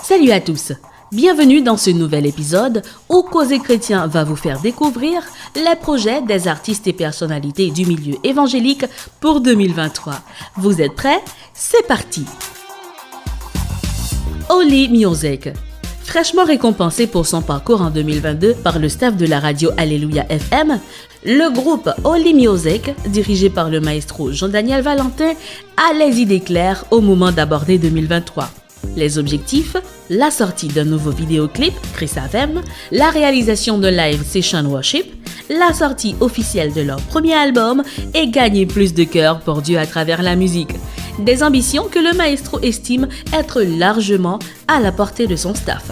Salut à tous, bienvenue dans ce nouvel épisode où Causé Chrétien va vous faire découvrir les projets des artistes et personnalités du milieu évangélique pour 2023. Vous êtes prêts? C'est parti! Holy Music. Fraîchement récompensé pour son parcours en 2022 par le staff de la radio Alléluia FM, le groupe Holy Music, dirigé par le maestro Jean-Daniel Valentin, a les idées claires au moment d'aborder 2023. Les objectifs, la sortie d'un nouveau vidéoclip, Chris Avem, la réalisation de live Session Worship, la sortie officielle de leur premier album et gagner plus de cœur pour Dieu à travers la musique. Des ambitions que le maestro estime être largement à la portée de son staff.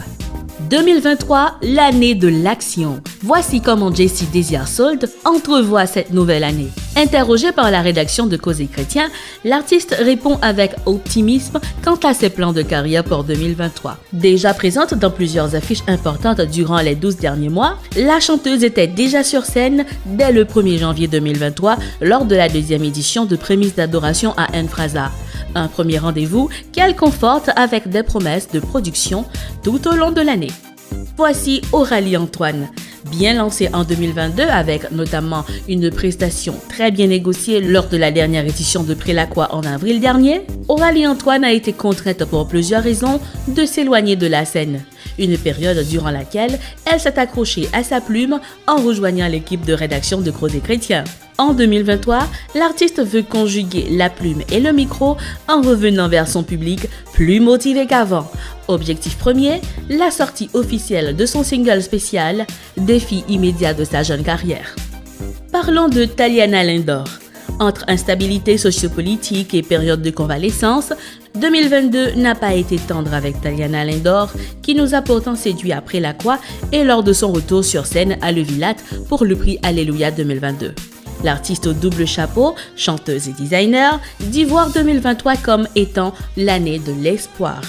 2023, l'année de l'action. Voici comment Jessie Desiarsold entrevoit cette nouvelle année. Interrogé par la rédaction de Causé Chrétien, l'artiste répond avec optimisme quant à ses plans de carrière pour 2023. Déjà présente dans plusieurs affiches importantes durant les 12 derniers mois, la chanteuse était déjà sur scène dès le 1er janvier 2023 lors de la deuxième édition de Prémices d'adoration à Enfrasa. Un premier rendez-vous qu'elle conforte avec des promesses de production tout au long de l'année. Voici Aurélie Antoine. Bien lancée en 2022 avec notamment une prestation très bien négociée lors de la dernière édition de Prélacroix en avril dernier, Aurélie Antoine a été contrainte pour plusieurs raisons de s'éloigner de la scène. Une période durant laquelle elle s'est accrochée à sa plume en rejoignant l'équipe de rédaction de Causé Chrétien. En 2023, l'artiste veut conjuguer la plume et le micro en revenant vers son public plus motivé qu'avant. Objectif premier, la sortie officielle de son single spécial, défi immédiat de sa jeune carrière. Parlons de Taliana Lindor. Entre instabilité sociopolitique et période de convalescence, 2022 n'a pas été tendre avec Taliana Lindor, qui nous a pourtant séduit après la croix et lors de son retour sur scène à Levilat pour le prix Alléluia 2022. L'artiste au double chapeau, chanteuse et designer, dit voir 2023 comme étant l'année de l'espoir.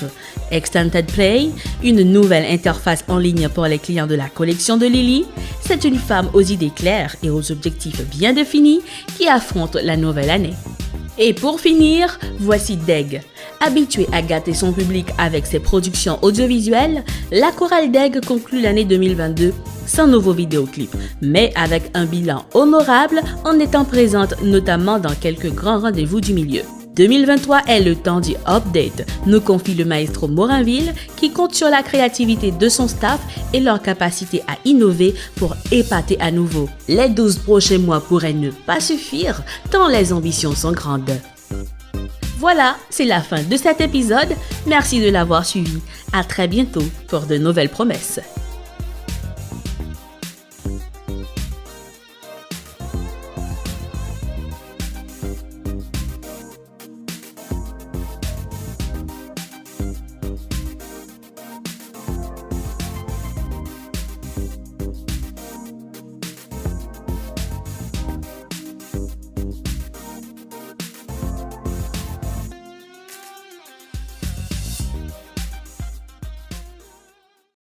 Extended Play, une nouvelle interface en ligne pour les clients de la collection de Lily, c'est une femme aux idées claires et aux objectifs bien définis qui affronte la nouvelle année. Et pour finir, voici Deg. Habituée à gâter son public avec ses productions audiovisuelles, la chorale Deg conclut l'année 2022 sans nouveau vidéoclip, mais avec un bilan honorable en étant présente notamment dans quelques grands rendez-vous du milieu. 2023 est le temps du update, nous confie le maestro Morinville qui compte sur la créativité de son staff et leur capacité à innover pour épater à nouveau. Les 12 prochains mois pourraient ne pas suffire tant les ambitions sont grandes. Voilà, c'est la fin de cet épisode. Merci de l'avoir suivi. À très bientôt pour de nouvelles promesses.